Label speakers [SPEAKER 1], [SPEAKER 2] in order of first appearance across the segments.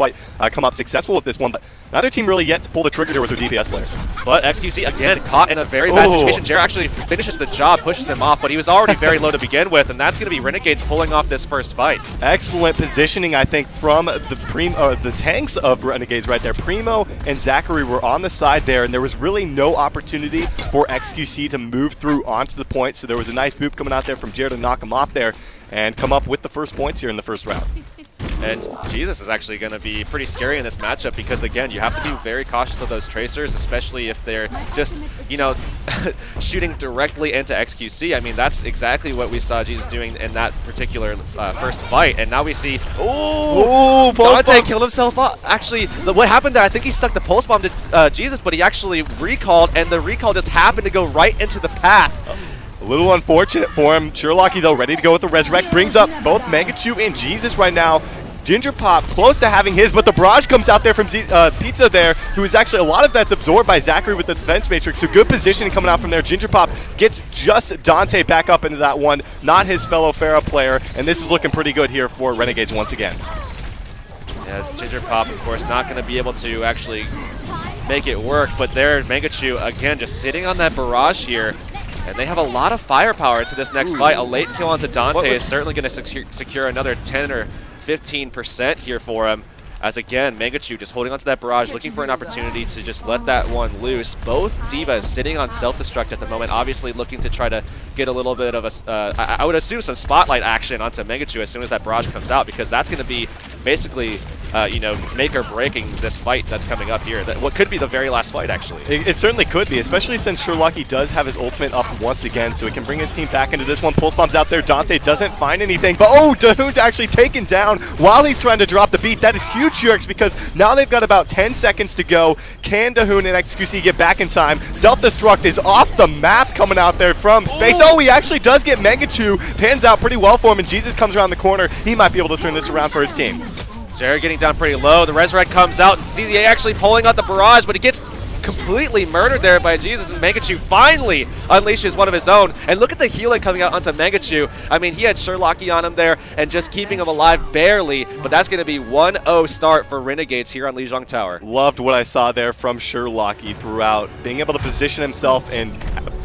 [SPEAKER 1] quite come up successful with this one, but neither team really yet to pull the trigger here with their DPS players.
[SPEAKER 2] But XQC, again, caught in a very bad situation. Jer actually finishes the job, pushes him off, but he was already very low to begin with, and that's going to be Renegades pulling off this first fight.
[SPEAKER 1] Excellent positioning, I think, from the tanks of Renegades right there. Primo and Zachary were on the side there, and there was really no opportunity for XQC to move through onto the point, so there was a nice boop coming out there from Jer to knock him off there and come up with the first points here in the first round.
[SPEAKER 2] And Jesus is actually going to be pretty scary in this matchup because, again, you have to be very cautious of those tracers, especially if they're just, you know, shooting directly into XQC. I mean, that's exactly what we saw Jesus doing in that particular first fight. And now we see, Dante killed himself up. Actually, what happened there, I think he stuck the pulse bomb to Jesus, but he actually recalled, and the recall just happened to go right into the path.
[SPEAKER 1] A little unfortunate for him. Sherlocky, though, ready to go with the Resurrect. Brings up both Mangachu and Jesus right now. Ginger Pop close to having his, but the barrage comes out there from Pizza there, who is actually, a lot of that's absorbed by Zachary with the defense matrix. So good positioning coming out from there. Ginger Pop gets just Dante back up into that one, not his fellow Pharah player, and this is looking pretty good here for Renegades once again.
[SPEAKER 2] Yeah, Ginger Pop, of course, not going to be able to actually make it work, but there, Mangachu, again, just sitting on that barrage here. And they have a lot of firepower into this next fight. A late kill onto Dante is certainly going to secure another 10 or 15% here for him. As again, Mangachu just holding onto that barrage, looking for an opportunity to just let that one loose. Both Divas sitting on self-destruct at the moment, obviously looking to try to get a little bit of a, I would assume some spotlight action onto Mangachu as soon as that barrage comes out, because that's going to be basically you know, make or breaking this fight that's coming up here. What could be the very last fight, actually.
[SPEAKER 1] It certainly could be, especially since Sherlocky does have his ultimate up once again, so he can bring his team back into this one. Pulse bomb's out there. Dante doesn't find anything, but Dahoon's actually taken down while he's trying to drop the beat. That is huge, Yerks, because now they've got about 10 seconds to go. Can Dahoon and XQC get back in time? Self-destruct is off the map coming out there from space. He actually does get Mangachu. Pans out pretty well for him, and Jesus comes around the corner. He might be able to turn this around for his team.
[SPEAKER 2] Jared getting down pretty low. The Resurrect comes out. ZZA actually pulling out the barrage, but he gets completely murdered there by Jesus, and Mangachu finally unleashes one of his own. And look at the healing coming out onto Mangachu. I mean, he had Sherlocky on him there and just keeping him alive barely, but that's going to be 1-0 start for Renegades here on Lijiang Tower.
[SPEAKER 1] Loved what I saw there from Sherlocky throughout, being able to position himself in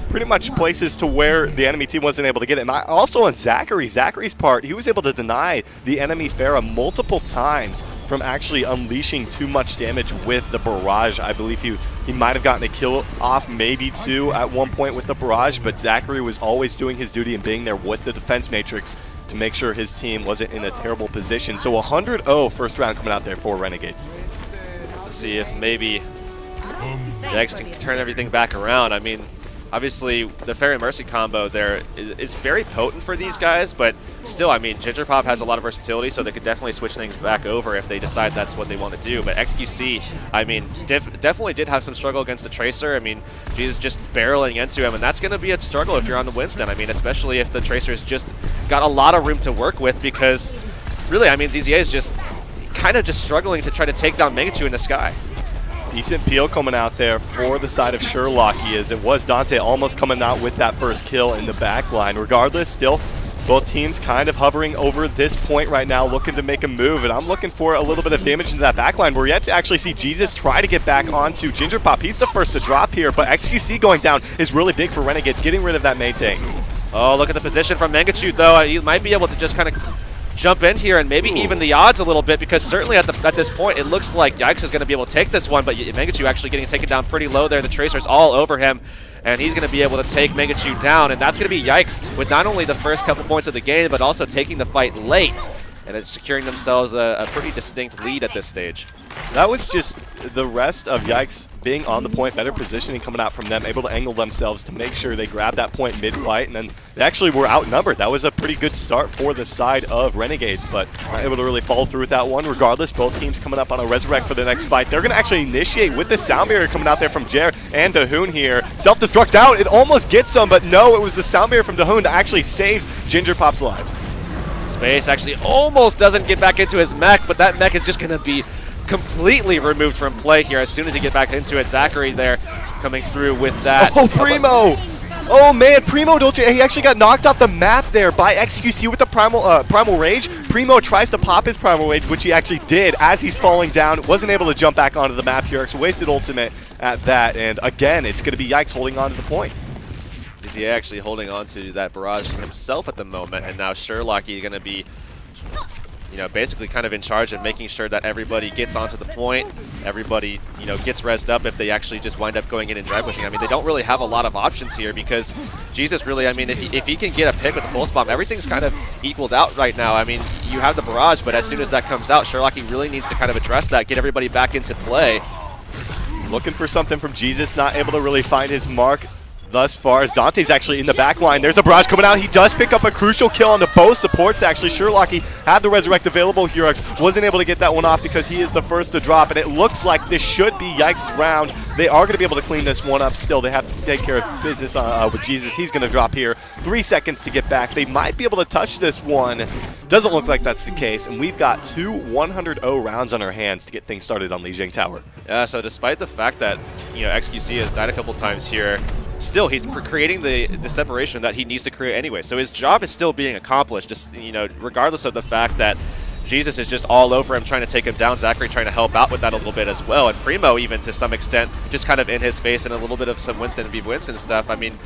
[SPEAKER 1] pretty much places to where the enemy team wasn't able to get him. Also on Zachary's part, he was able to deny the enemy Pharah multiple times from actually unleashing too much damage with the barrage. I believe he might have gotten a kill off, maybe two at one point with the barrage, but Zachary was always doing his duty and being there with the defense matrix to make sure his team wasn't in a terrible position. So 100-0 first round coming out there for Renegades.
[SPEAKER 2] Let's see if maybe YIKES can turn everything back around. I mean, obviously, the Fairy Mercy combo there is very potent for these guys, but still, I mean, Ginger Pop has a lot of versatility, so they could definitely switch things back over if they decide that's what they want to do. But XQC, I mean, definitely did have some struggle against the Tracer. I mean, he's just barreling into him, and that's going to be a struggle if you're on the Winston. I mean, especially if the Tracer's just got a lot of room to work with, because really, I mean, ZZA is just kind of just struggling to try to take down Mangachu in the sky.
[SPEAKER 1] Decent peel coming out there for the side of Sherlocky, as it was Dante almost coming out with that first kill in the back line. Regardless, still, both teams kind of hovering over this point right now, looking to make a move, and I'm looking for a little bit of damage into that back line. We're yet to actually see Jesus try to get back onto Ginger Pop. He's the first to drop here, but XQC going down is really big for Renegades, getting rid of that Maytang.
[SPEAKER 2] Oh, look at the position from Mangachu, though. He might be able to just kind of jump in here and maybe even the odds a little bit, because certainly at this point it looks like YIKES is going to be able to take this one, but Mangachu actually getting taken down pretty low there. The Tracer's all over him, and he's going to be able to take Mangachu down, and that's going to be YIKES with not only the first couple points of the game, but also taking the fight late, and it's securing themselves a pretty distinct lead at this stage.
[SPEAKER 1] That was just the rest of YIKES being on the point, better positioning coming out from them, able to angle themselves to make sure they grab that point mid-fight, and then they actually were outnumbered. That was a pretty good start for the side of Renegades, but not able to really follow through with that one. Regardless, both teams coming up on a Resurrect for the next fight. They're going to actually initiate with the Sound Barrier coming out there from Jer and Dahoon here. Self-destruct out, it almost gets them, but no, it was the Sound Barrier from Dahoon that actually saves Ginger Pop's lives.
[SPEAKER 2] Space actually almost doesn't get back into his mech, but that mech is just going to be completely removed from play here as soon as he get back into it. Zachary there coming through with that.
[SPEAKER 1] Oh, Primo! Oh man, Primo Dolce, he actually got knocked off the map there by XQC with the Primal Rage. Primo tries to pop his Primal Rage, which he actually did as he's falling down. Wasn't able to jump back onto the map here. Wasted ultimate at that. And again, it's going to be YIKES holding on to the point.
[SPEAKER 2] Is he actually holding on to that barrage himself at the moment? And now Sherlocky going to be, you know, basically kind of in charge of making sure that everybody gets onto the point, everybody, you know, gets rezzed up if they actually just wind up going in and drive pushing. I mean, they don't really have a lot of options here because Jesus really, I mean, if he can get a pick with the pulse bomb, everything's kind of equaled out right now. I mean, you have the barrage, but as soon as that comes out, Sherlocky really needs to kind of address that, get everybody back into play.
[SPEAKER 1] Looking for something from Jesus, not able to really find his mark thus far, as Dante's actually in the back line. There's a barrage coming out. He does pick up a crucial kill on the both supports, actually. Sherlocky had the resurrect available. Herox wasn't able to get that one off because he is the first to drop, and it looks like this should be YIKES' round. They are going to be able to clean this one up still. They have to take care of business with Jesus. He's going to drop here. 3 seconds to get back. They might be able to touch this one. Doesn't look like that's the case, and we've got 2 100-0 rounds on our hands to get things started on Lijiang Tower.
[SPEAKER 2] Yeah, so despite the fact that, you know, XQC has died a couple times here, still he's creating the separation that he needs to create anyway. So his job is still being accomplished, just, you know, regardless of the fact that Jesus is just all over him trying to take him down. Zachary trying to help out with that a little bit as well. And Primo, even to some extent, just kind of in his face and a little bit of some Winston v. Winston stuff. I mean,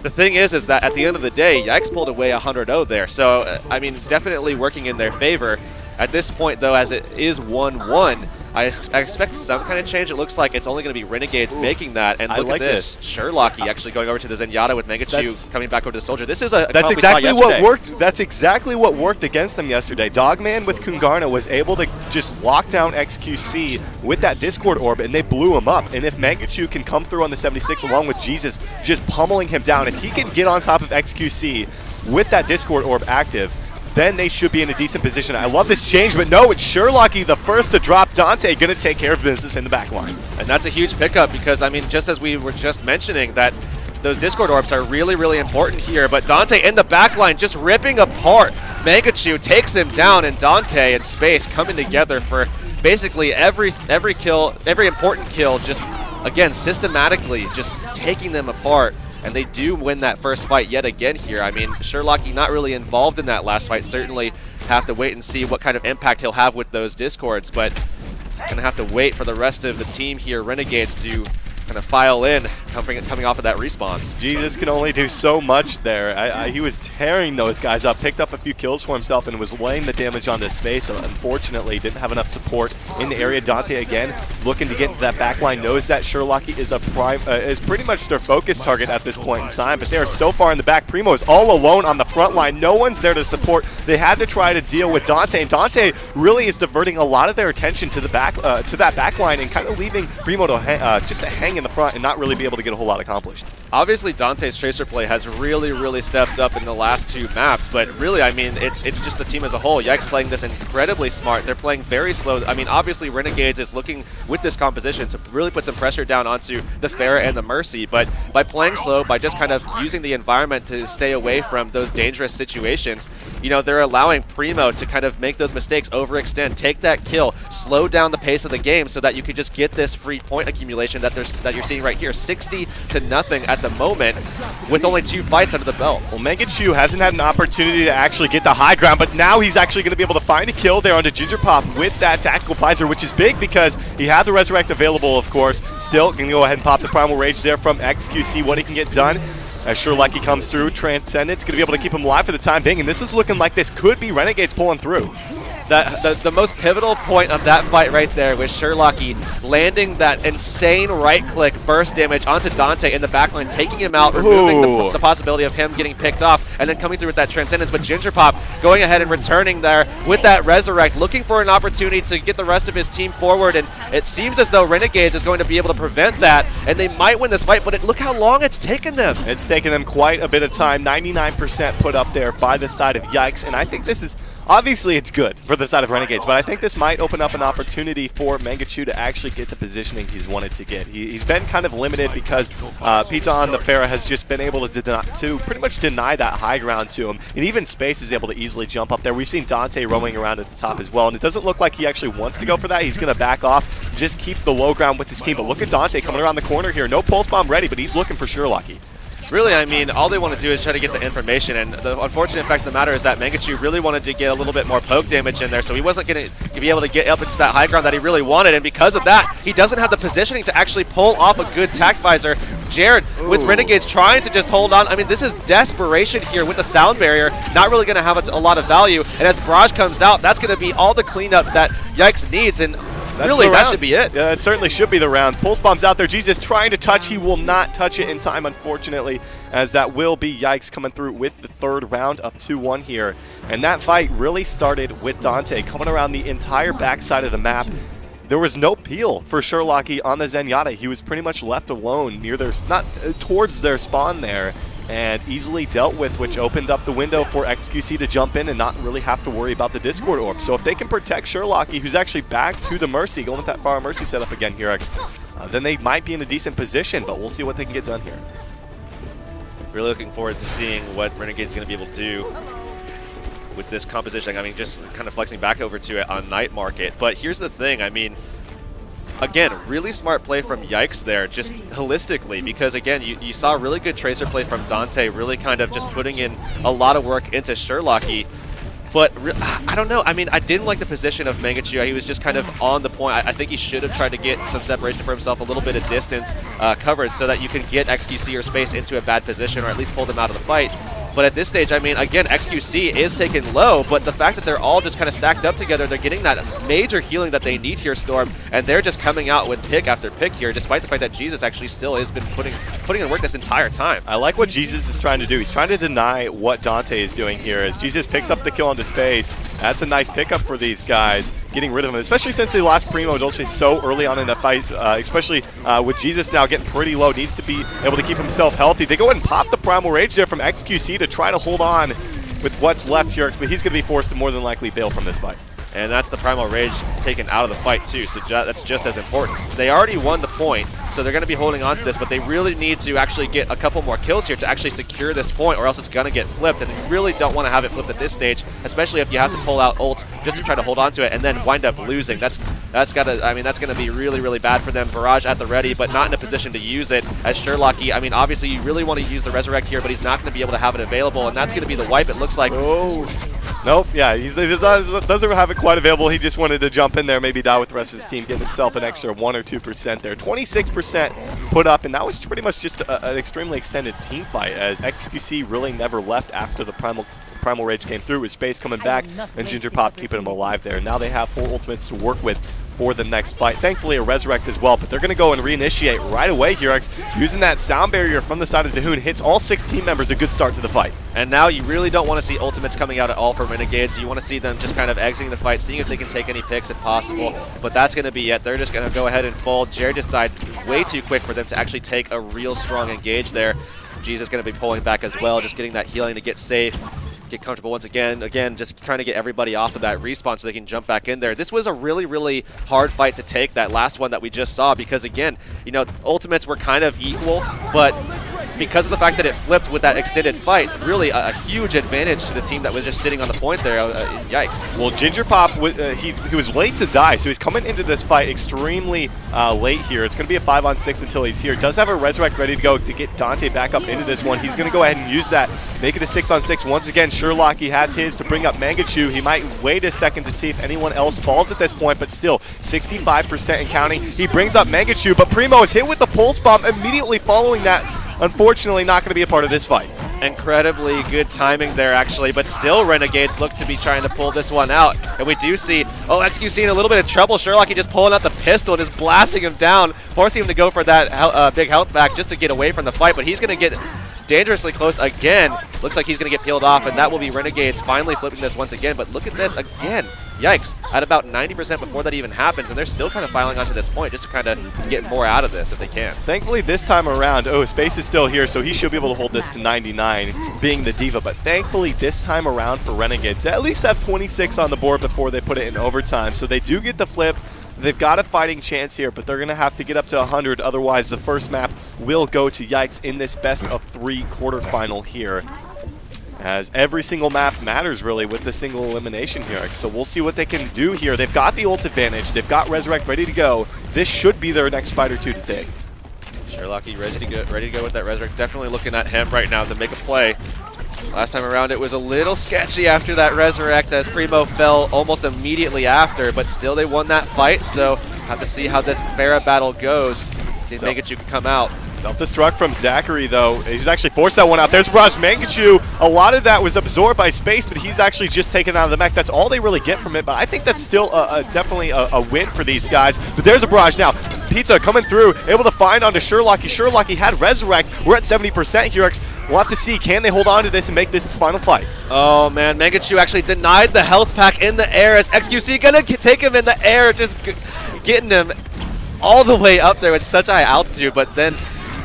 [SPEAKER 2] the thing is that at the end of the day, YIKES pulled away 100-0 there. So, I mean, definitely working in their favor. At this point, though, as it is 1-1, I expect some kind of change. It looks like it's only going to be Renegades making that. And look at this. Sherlocky actually going over to the Zenyatta with Megachu coming back over to the Soldier. This is
[SPEAKER 1] that's exactly what worked. That's exactly what worked against them yesterday. Dogman with Kungarna was able to just lock down XQC with that Discord orb, and they blew him up. And if Megachu can come through on the 76 along with Jesus, just pummeling him down, if he can get on top of XQC with that Discord orb active, then they should be in a decent position. I love this change, but no, it's Sherlocky the first to drop. Dante going to take care of business in the back line.
[SPEAKER 2] And that's a huge pickup because, I mean, just as we were just mentioning that those Discord orbs are really, really important here, but Dante in the back line just ripping apart. Megachu takes him down, and Dante and Space coming together for basically every kill, every important kill, just, again, systematically just taking them apart. And they do win that first fight yet again here. I mean, Sherlocky not really involved in that last fight. Certainly have to wait and see what kind of impact he'll have with those Discords. But gonna have to wait for the rest of the team here, Renegades, to kind of file in, coming off of that respawn.
[SPEAKER 1] Jesus can only do so much there. He was tearing those guys up, picked up a few kills for himself, and was laying the damage on this space. So unfortunately, didn't have enough support in the area. Dante again looking to get into that backline. Knows that Sherlocky is is pretty much their focus target at this point in time. But they are so far in the back. Primo is all alone on the front line. No one's there to support. They had to try to deal with Dante, and Dante really is diverting a lot of their attention to the back to that backline and kind of leaving Primo to just to hang in the front and not really be able to get a whole lot accomplished.
[SPEAKER 2] Obviously, Dante's Tracer play has really, really stepped up in the last 2 maps, but really, I mean, it's just the team as a whole. YIKES playing this incredibly smart. They're playing very slow. I mean, obviously, Renegades is looking with this composition to really put some pressure down onto the Pharah and the Mercy, but by playing slow, by just kind of using the environment to stay away from those dangerous situations, you know, they're allowing Primo to kind of make those mistakes, overextend, take that kill, slow down the pace of the game so that you could just get this free point accumulation that you're seeing right here, 60-0 at the moment, with only 2 fights under the belt.
[SPEAKER 1] Well, Megachu hasn't had an opportunity to actually get the high ground, but now he's actually going to be able to find a kill there onto Ginger Pop with that tactical Pizer, which is big because he had the Resurrect available, of course. Still going to go ahead and pop the Primal Rage there from XQC, what he can get done. As Sherlocky comes through, Transcendent's going to be able to keep him alive for the time being, and this is looking like this could be Renegades pulling through.
[SPEAKER 2] The most pivotal point of that fight right there was Sherlocky landing that insane right-click burst damage onto Dante in the backline, taking him out, removing the possibility of him getting picked off, and then coming through with that Transcendence. But Ginger Pop going ahead and returning there with that Resurrect, looking for an opportunity to get the rest of his team forward, and it seems as though Renegades is going to be able to prevent that, and they might win this fight, but look how long it's taken them.
[SPEAKER 1] It's taken them quite a bit of time, 99% put up there by the side of YIKES, and I think this is, obviously it's good for the side of Renegades, but I think this might open up an opportunity for Megachu to actually get the positioning he's wanted to get. He's been kind of limited because Pizza on the Pharah has just been able to pretty much deny that high ground to him, and even Space is able to easily jump up there. We've seen Dante roaming around at the top as well, and it doesn't look like he actually wants to go for that. He's going to back off, just keep the low ground with his team, but look at Dante coming around the corner here. No Pulse Bomb ready, but he's looking for Sherlocky.
[SPEAKER 2] Really, I mean, all they want to do is try to get the information, and the unfortunate fact of the matter is that Mangachu really wanted to get a little bit more poke damage in there, so he wasn't going to be able to get up into that high ground that he really wanted, and because of that, he doesn't have the positioning to actually pull off a good tack visor. Jared, with Renegades trying to just hold on. I mean, this is desperation here with the sound barrier, not really going to have a lot of value, and as Barrage comes out, that's going to be all the cleanup that YIKES needs, and really, that should be it.
[SPEAKER 1] Yeah, it certainly should be the round. Pulse Bomb's out there. Jesus trying to touch. He will not touch it in time, unfortunately, as that will be YIKES coming through with the third round, up 2-1 here. And that fight really started with Dante coming around the entire backside of the map. There was no peel for Sherlocky on the Zenyatta. He was pretty much left alone near their, towards their spawn there, and easily dealt with, which opened up the window for XQC to jump in and not really have to worry about the Discord orb. So if they can protect Sherlocky, who's actually back to the Mercy, going with that Fire Mercy setup again here, then they might be in a decent position, but we'll see what they can get done here.
[SPEAKER 2] Really looking forward to seeing what Renegade's going to be able to do with this composition. I mean, just kind of flexing back over to it on Night Market. But here's the thing, I mean, again, really smart play from YIKES there, just holistically, because again, you saw really good tracer play from Dante, really kind of just putting in a lot of work into Sherlocky. But I don't know, I mean, I didn't like the position of Mangachu. He was just kind of on the point. I think he should have tried to get some separation for himself, a little bit of distance covered, so that you can get XQC or Space into a bad position, or at least pull them out of the fight. But at this stage, I mean, again, XQC is taken low, but the fact that they're all just kind of stacked up together, they're getting that major healing that they need here, Storm, and they're just coming out with pick after pick here, despite the fact that Jesus actually still has been putting in work this entire time.
[SPEAKER 1] I like what Jesus is trying to do. He's trying to deny what Dante is doing here, as Jesus picks up the kill into Space. That's a nice pickup for these guys, getting rid of him, especially since they lost Primo Dolce so early on in the fight, especially with Jesus now getting pretty low, needs to be able to keep himself healthy. They go ahead and pop the Primal Rage there from XQC to try to hold on with what's left here, but he's going to be forced to more than likely bail from this fight.
[SPEAKER 2] And that's the Primal Rage taken out of the fight too, so that's just as important. They already won the point, so they're going to be holding on to this, but they really need to actually get a couple more kills here to actually secure this point, or else it's going to get flipped, and you really don't want to have it flipped at this stage, especially if you have to pull out ults just to try to hold on to it and then wind up losing. That's going to be really, really bad for them. Barrage at the ready, but not in a position to use it, as Sherlocky, I mean, obviously you really want to use the Resurrect here, but he's not going to be able to have it available, and that's going to be the wipe, it looks like.
[SPEAKER 1] Oh. Nope, yeah, he doesn't have it quite available. He just wanted to jump in there, maybe die with the rest of his team, get himself an extra 1 or 2% there. 26% put up, and that was pretty much just an extremely extended team fight, as XQC really never left after the Primal Rage came through, with Space coming back and Ginger Pop keeping him alive there. Now they have 4 ultimates to work with for the next fight. Thankfully a Resurrect as well, but they're going to go and reinitiate right away here. Using that sound barrier from the side of Dahoon, hits all 6 team members, a good start to the fight.
[SPEAKER 2] And now you really don't want to see ultimates coming out at all for Renegades. You want to see them just kind of exiting the fight, seeing if they can take any picks if possible, but that's going to be it. They're just going to go ahead and fold. Jared just died way too quick for them to actually take a real strong engage there. Jesus is going to be pulling back as well, just getting that healing to get safe, get comfortable once again. Again, just trying to get everybody off of that respawn so they can jump back in there. This was a really, really hard fight to take, that last one that we just saw, because again, you know, ultimates were kind of equal, but because of the fact that it flipped with that extended fight, really a huge advantage to the team that was just sitting on the point there. YIKES.
[SPEAKER 1] Well, Ginger Pop, he was late to die, so he's coming into this fight extremely late here. It's going to be a 5-on-6 until he's here. Does have a Resurrect ready to go to get Dante back up into this one. He's going to go ahead and use that, make it a 6-on-6. Once again, Sherlocky has his to bring up Mangachu. He might wait a second to see if anyone else falls at this point, but still, 65% and counting. He brings up Mangachu, but Primo is hit with the Pulse Bomb immediately following that. Unfortunately, not going to be a part of this fight.
[SPEAKER 2] Incredibly good timing there, actually, but still Renegades look to be trying to pull this one out. And we do see, XQC in a little bit of trouble. Sherlocky just pulling out the pistol and just blasting him down, forcing him to go for that big health back just to get away from the fight. But he's going to get dangerously close again. Looks like he's going to get peeled off, and that will be Renegades finally flipping this once again. But look at this again. YIKES at about 90% before that even happens, and they're still kind of filing onto this point just to kind of get more out of this if they can.
[SPEAKER 1] Thankfully this time around, Space is still here, so he should be able to hold this to 99, being the diva. But thankfully this time around for Renegades, they at least have 26 on the board before they put it in overtime, so they do get the flip. They've got a fighting chance here, but they're going to have to get up to 100, otherwise the first map will go to YIKES in this best-of-3 quarterfinal here. As every single map matters, really, with the single elimination here. So we'll see what they can do here. They've got the ult advantage. They've got Resurrect ready to go. This should be their next fight or two to take.
[SPEAKER 2] Sherlocky ready to go with that Resurrect. Definitely looking at him right now to make a play. Last time around, it was a little sketchy after that Resurrect as Primo fell almost immediately after, but still they won that fight, so have to see how this Pharah battle goes. See if Mangachu can come out.
[SPEAKER 1] Self-destruct from Zachary, though. He's actually forced that one out. There's Barrage. Mangachu, a lot of that was absorbed by space, but he's actually just taken out of the mech. That's all they really get from it, but I think that's still definitely a win for these guys. But there's a Barrage now. Pizza coming through, able to find onto Sherlocky. Sherlocky had Resurrect. We're at 70% here. We'll have to see, can they hold on to this and make this the final fight?
[SPEAKER 2] Oh man, Mangachu actually denied the health pack in the air as XQC gonna take him in the air, just getting him all the way up there with such high altitude, but then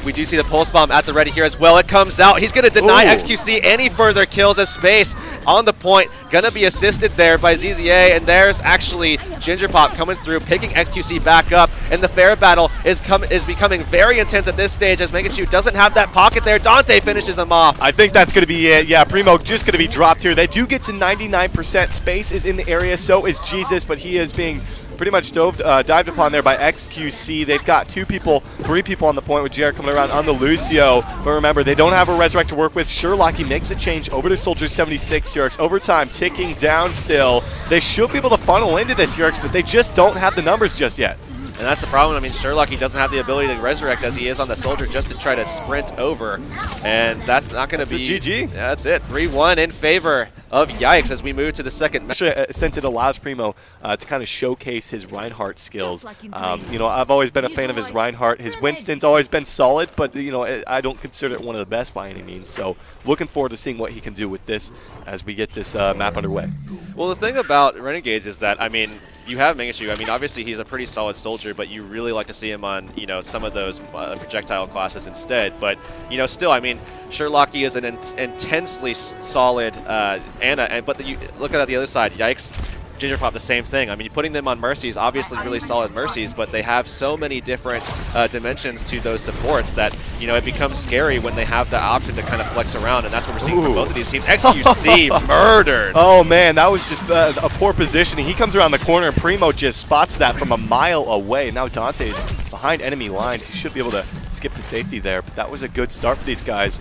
[SPEAKER 2] we do see the Pulse Bomb at the ready here as well. It comes out. He's going to deny XQC any further kills as Space on the point. Going to be assisted there by ZZA, and there's actually Ginger Pop coming through, picking XQC back up, and the Pharah battle is becoming very intense at this stage as Mangachu doesn't have that pocket there. Dante finishes him off.
[SPEAKER 1] I think that's going to be it. Yeah, Primo just going to be dropped here. They do get to 99%. Space is in the area, so is Jesus, but he is being pretty much dived upon there by XQC. They've got 3 people on the point with Jared coming around on the Lucio. But remember, they don't have a Resurrect to work with. Sherlocky makes a change over to Soldier 76 here. Overtime ticking down still. They should be able to funnel into this here, but they just don't have the numbers just yet.
[SPEAKER 2] And that's the problem. I mean, Sherlocky doesn't have the ability to Resurrect as he is on the Soldier just to try to sprint over. And that's not going to be...
[SPEAKER 1] That's a GG.
[SPEAKER 2] Yeah, that's it. 3-1 in favor of YIKES as we move to the second match.
[SPEAKER 1] Since it allows Primo to kind of showcase his Reinhardt skills. You know, I've always been a fan of his Reinhardt. His Winston's always been solid, but, you know, I don't consider it one of the best by any means. So looking forward to seeing what he can do with this as we get this map underway.
[SPEAKER 2] Well, the thing about Renegades is that, I mean, you have Mangachu. I mean, obviously he's a pretty solid soldier, but you really like to see him on, you know, some of those projectile classes instead. But, you know, still, I mean, Sherlocky is an intensely solid Ana, but you look at the other side, YIKES, Ginger Pop, the same thing. I mean, putting them on Mercies, obviously really solid Mercies, but they have so many different dimensions to those supports that, you know, it becomes scary when they have the option to kind of flex around, and that's what we're seeing from both of these teams. XQC murdered.
[SPEAKER 1] Oh, man, that was just a poor positioning. He comes around the corner, and Primo just spots that from a mile away. Now Dante's behind enemy lines. He should be able to skip to safety there, but that was a good start for these guys.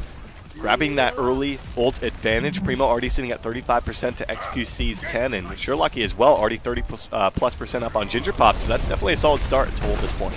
[SPEAKER 1] Grabbing that early ult advantage. Primo already sitting at 35% to XQC's 10, and Sherlocky as well, already 30+% up on Ginger Pop, so that's definitely a solid start to hold this point.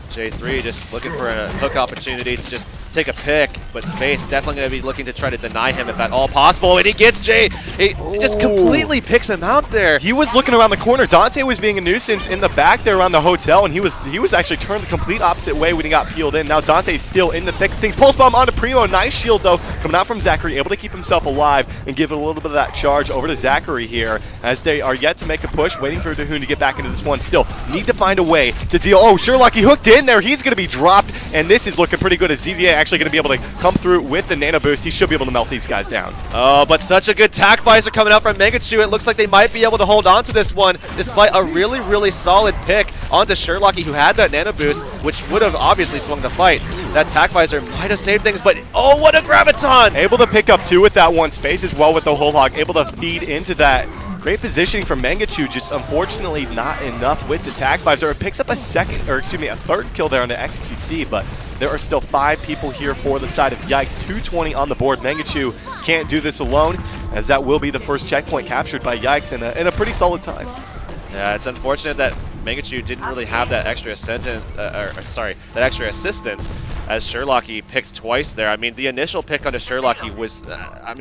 [SPEAKER 2] J3 just looking for a hook opportunity to just take a pick, but Space definitely going to be looking to try to deny him if at all possible, and he gets Jay. He just completely picks him out there.
[SPEAKER 1] He was looking around the corner. Dante was being a nuisance in the back there around the hotel, and he was actually turned the complete opposite way when he got peeled in. Now Dante's still in the thick of things. Pulse Bomb onto Primo. Nice shield, though, coming out from Zachary, able to keep himself alive and give it a little bit of that charge over to Zachary here as they are yet to make a push, waiting for Dahoon to get back into this one. Still need to find a way to deal. Oh, Sherlocky hooked in there. He's going to be dropped, and this is looking pretty good as ZZA actually going to be able to come through with the nano boost. He should be able to melt these guys down.
[SPEAKER 2] Oh, but such a good tack visor coming out from Mangachu. It looks like they might be able to hold on to this one despite a really, really solid pick onto Sherlocky, who had that nano boost, which would have obviously swung the fight. That tack visor might have saved things, but oh, what a graviton!
[SPEAKER 1] Able to pick up 2 with that one. Space as well with the whole hog, able to feed into that. Great positioning from Mangachu, just unfortunately not enough with the tag visor. It picks up a third kill there on the XQC, but there are still 5 people here for the side of YIKES. 220 on the board. Mangachu can't do this alone, as that will be the first checkpoint captured by YIKES in a pretty solid time.
[SPEAKER 2] Yeah, it's unfortunate that Mangachu didn't really have that extra assistance as Sherlocky picked twice there. I mean, the initial pick onto Sherlocky was,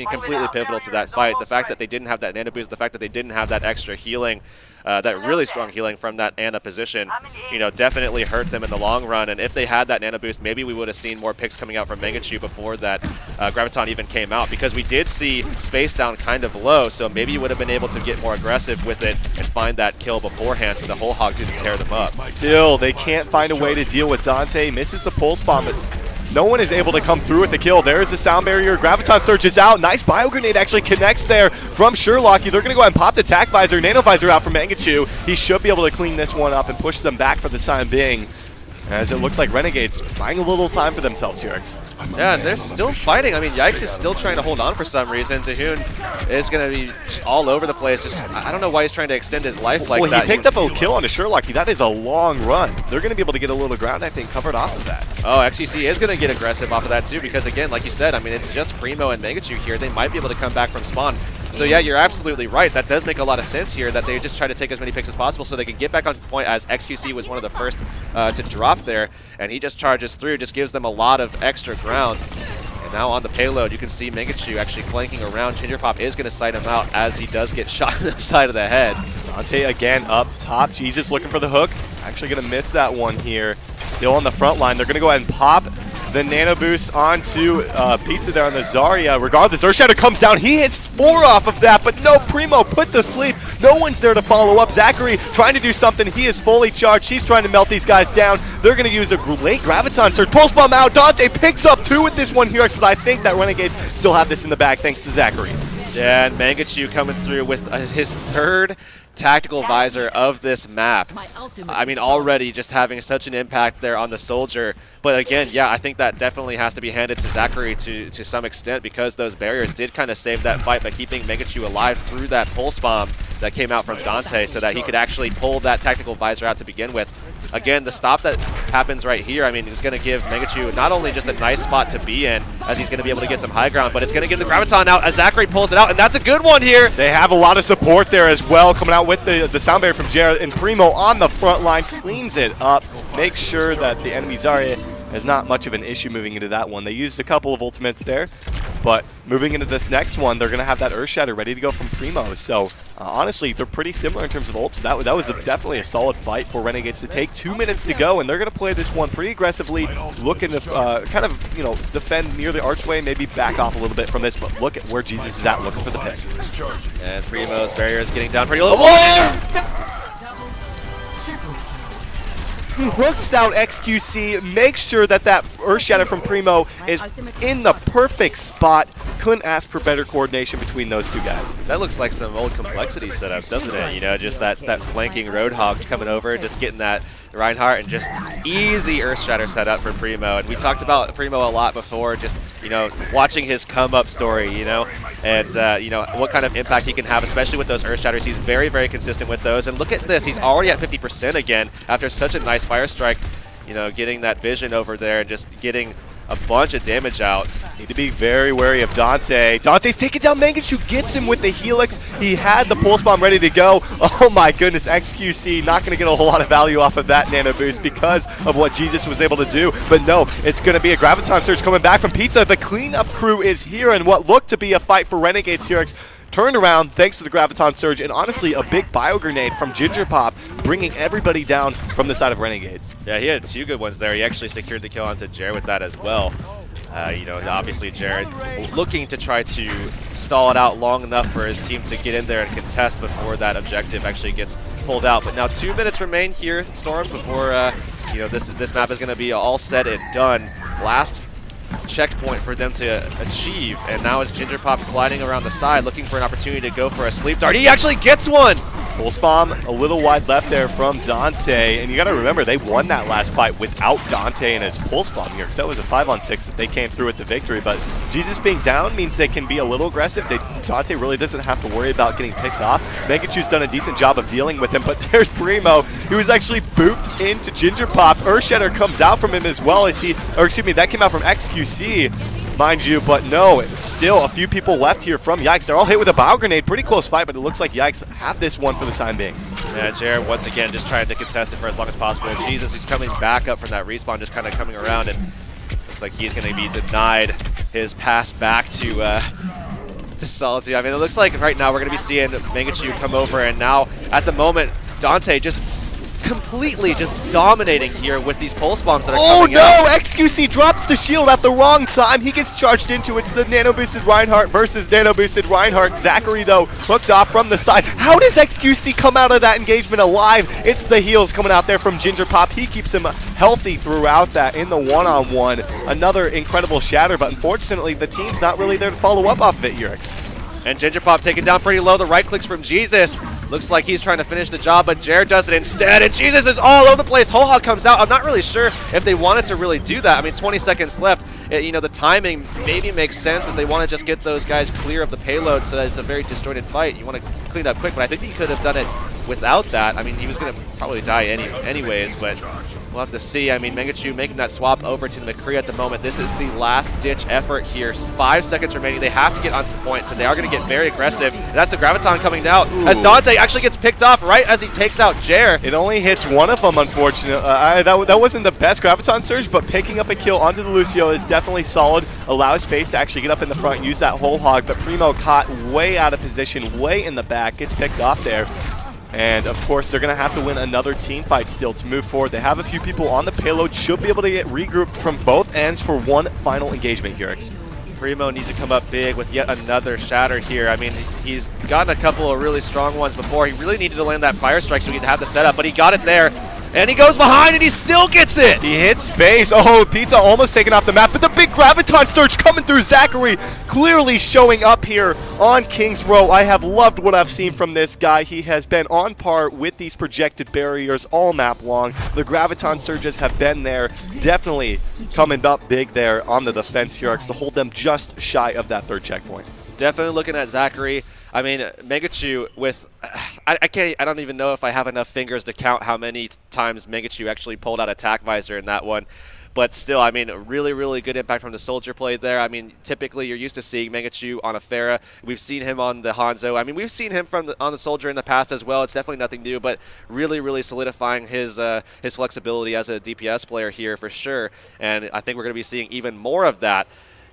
[SPEAKER 2] completely pivotal to that fight. The fact that they didn't have that nano boost, the fact that they didn't have that extra healing, that really strong healing from that Ana position, you know, definitely hurt them in the long run. And if they had that nano boost, maybe we would have seen more picks coming out from Mangachu before that graviton even came out, because we did see Space down kind of low, so maybe you would have been able to get more aggressive with it and find that kill beforehand so the whole hog didn't tear them up.
[SPEAKER 1] Still, they can't find a way to deal with Dante. Misses the pulse bomb, but no one is able to come through with the kill. There's the sound barrier. Graviton surges out. Nice bio grenade actually connects there from Sherlocky. They're going to go ahead and pop the tack visor. Nano visor out from Mangachu. He should be able to clean this one up and push them back for the time being. as it looks like Renegades buying a little time for themselves here.
[SPEAKER 2] Yeah, and they're still fighting. I mean, YIKES is still trying to hold on for some reason. Tahoon is going to be just all over the place. Just, I don't know why he's trying to extend his life like that.
[SPEAKER 1] Well, he picked up a kill on a Sherlocky. That is a long run. They're going to be able to get a little ground, I think, covered off of that.
[SPEAKER 2] Oh, XQC is going to get aggressive off of that too, because again, like you said, I mean, it's just Primo and Megachu here. They might be able to come back from spawn. So yeah, you're absolutely right. That does make a lot of sense here, that they just try to take as many picks as possible so they can get back onto the point, as XQC was one of the first to drop there, and he just charges through, just gives them a lot of extra ground. And now on the payload, you can see Megachu actually flanking around. Gingerpop is going to sight him out as he does get shot in the side of the head.
[SPEAKER 1] Dante again up top. Jesus looking for the hook. Actually going to miss that one here. Still on the front line. They're going to go ahead and pop the nano boost onto Pizza there on the Zarya. Regardless, Earthshatter comes down. He hits 4 off of that, but no, Primo put to sleep. No one's there to follow up. Zachary trying to do something. He is fully charged. He's trying to melt these guys down. They're going to use a late Graviton Surge. Pulse Bomb out. Dante picks up 2 with this one here, but I think that Renegades still have this in the bag thanks to Zachary.
[SPEAKER 2] Yeah, and Mangachu coming through with his 3rd tactical visor of this map. I mean, already just having such an impact there on the soldier. But again, yeah, I think that definitely has to be handed to Zachary to some extent, because those barriers did kind of save that fight by keeping Megachu alive through that pulse bomb that came out from Dante, so that he could actually pull that tactical visor out to begin with. Again, the stop that happens right here, I mean, is going to give Megachu not only just a nice spot to be in, as he's going to be able to get some high ground, but it's going to give the Graviton out as Zachary pulls it out, and that's a good one here.
[SPEAKER 1] They have a lot of support there as well, coming out with the sound barrier from Jared, and Primo on the front line cleans it up, makes sure that the enemy Zarya has not much of an issue moving into that one. They used a couple of ultimates there, but moving into this next one, they're going to have that Earthshatter ready to go from Primo. So honestly, they're pretty similar in terms of ults. That was definitely a solid fight for Renegades to take. 2 minutes to go, and they're going to play this one pretty aggressively, looking to kind of, you know, defend near the archway, maybe back off a little bit from this, but look at where Jesus is at looking for the pick.
[SPEAKER 2] And Primo's barrier is getting down pretty low.
[SPEAKER 1] Hooks out XQC, makes sure that that Earthshatter from Primo is in the perfect spot. Couldn't ask for better coordination between those two guys.
[SPEAKER 2] That looks like some old Complexity setups, doesn't it? You know, just that flanking Roadhog coming over, just getting that Reinhardt, and just easy Earthshatter setup for Primo. And we talked about Primo a lot before, just, you know, watching his come-up story, you know, and, you know, what kind of impact he can have, especially with those Earthshatters. He's very, very consistent with those. And look at this, he's already at 50% again after such a nice Fire Strike, you know, getting that vision over there and just getting a bunch of damage out.
[SPEAKER 1] Need to be very wary of Dante. Dante's taking down Mangachu, gets him with the Helix. He had the Pulse Bomb ready to go. Oh my goodness, XQC not going to get a whole lot of value off of that Nano Boost because of what Jesus was able to do. But no, it's going to be a Graviton Surge coming back from Pizza. The cleanup crew is here, and what looked to be a fight for Renegades here turned around thanks to the Graviton Surge, and honestly a big Bio Grenade from Gingerpop, bringing everybody down from the side of Renegades.
[SPEAKER 2] Yeah, he had 2 good ones there. He actually secured the kill onto Jared with that as well. You know, obviously Jared looking to try to stall it out long enough for his team to get in there and contest before that objective actually gets pulled out. But now 2 minutes remain here, Storm, before you know, this map is going to be all said and done. Last checkpoint for them to achieve, and now it's Gingerpop sliding around the side looking for an opportunity to go for a sleep dart. He actually gets one!
[SPEAKER 1] Pulse Bomb a little wide left there from Dante, and you got to remember they won that last fight without Dante and his Pulse Bomb here, because that was a 5-on-6 that they came through with the victory. But Jesus being down means they can be a little aggressive. Dante really doesn't have to worry about getting picked off. Megachu's done a decent job of dealing with him, but there's Primo, who was actually booped into Gingerpop. Earthshatter comes out from him as well as that came out from XQC, mind you, but no, still a few people left here from YIKES. They're all hit with a Bio Grenade. Pretty close fight, but it looks like YIKES have this one for the time being.
[SPEAKER 2] Yeah, Jared once again just trying to contest it for as long as possible. Jesus, who's coming back up from that respawn, just kind of coming around, and looks like he's going to be denied his pass back to Solitude. I mean, it looks like right now we're going to be seeing Mangachu come over, and now at the moment, Dante just completely just dominating here with these pulse bombs that are coming out.
[SPEAKER 1] Oh no! XQC drops the shield at the wrong time. He gets charged into it. It's the nano boosted Reinhardt versus nano boosted Reinhardt. Zachary though hooked off from the side. How does XQC come out of that engagement alive? It's the heals coming out there from Gingerpop. He keeps him healthy throughout that in the one-on-one. Another incredible shatter, but unfortunately the team's not really there to follow up off of it, YIKES.
[SPEAKER 2] And Ginger Pop taken down pretty low. The right clicks from Jesus. Looks like he's trying to finish the job, but Jared does it instead. And Jesus is all over the place. Whole Hog comes out. I'm not really sure if they wanted to really do that. I mean, 20 seconds left. The timing maybe makes sense as they want to just get those guys clear of the payload so that it's a very disjointed fight. You want to clean it up quick, but I think he could have done it without that. I mean, he was going to probably die anyways, but we'll have to see. I mean, Mangachu making that swap over to McCree at the moment. This is the last-ditch effort here. 5 seconds remaining. They have to get onto the point, so they are going to get very aggressive. And that's the Graviton coming out as Dante actually gets picked off right as he takes out Jer.
[SPEAKER 1] It only hits one of them, unfortunately. That wasn't the best Graviton surge, but picking up a kill onto the Lucio is definitely solid. Allows Space to actually get up in the front, use that whole hog, but Primo caught way out of position, way in the back, gets picked off there. And, of course, they're going to have to win another team fight still to move forward. They have a few people on the payload, should be able to get regrouped from both ends for one final engagement, YIKES.
[SPEAKER 2] Primo needs to come up big with yet another shatter here. I mean, he's gotten a couple of really strong ones before. He really needed to land that Fire Strike so he could have the setup, but he got it there. And he goes behind and he still gets it!
[SPEAKER 1] He hits Space. Oh, Pizza almost taken off the map, but the big Graviton Surge coming through. Zachary clearly showing up here on Kings Row. I have loved what I've seen from this guy. He has been on par with these projected barriers all map long. The Graviton Surges have been there, definitely coming up big there on the defense here to hold them just shy of that third checkpoint.
[SPEAKER 2] Definitely looking at Zachary. I mean, Mangachu with, I don't even know if I have enough fingers to count how many times Mangachu actually pulled out Attack Visor in that one. But still, I mean, really, really good impact from the Soldier play there. I mean, typically you're used to seeing Mangachu on a Pharah. We've seen him on the Hanzo. I mean, we've seen him on the Soldier in the past as well. It's definitely nothing new, but really, really solidifying his flexibility as a DPS player here for sure. And I think we're going to be seeing even more of that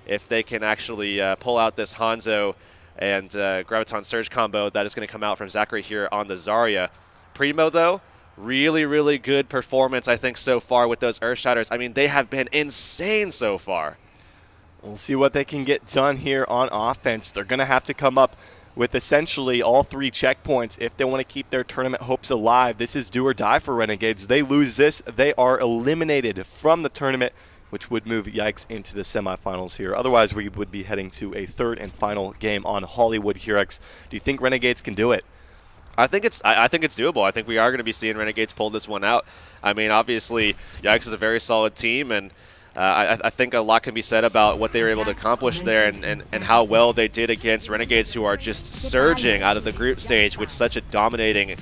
[SPEAKER 2] if they can actually pull out this Hanzo and Graviton Surge combo that is going to come out from Zachary here on the Zarya. Primo, though, really, really good performance, I think, so far with those Earth Shatters. I mean, they have been insane so far.
[SPEAKER 1] We'll see what they can get done here on offense. They're going to have to come up with essentially all 3 checkpoints if they want to keep their tournament hopes alive. This is do or die for Renegades. They lose this, they are eliminated from the tournament, which would move YIKES into the semifinals here. Otherwise, we would be heading to a third and final game on Hollywood YIKES. Do you think Renegades can do it?
[SPEAKER 2] I think it's doable. I think we are going to be seeing Renegades pull this one out. I mean, obviously, YIKES is a very solid team, and I think a lot can be said about what they were able to accomplish there and how well they did against Renegades, who are just surging out of the group stage with such a dominating,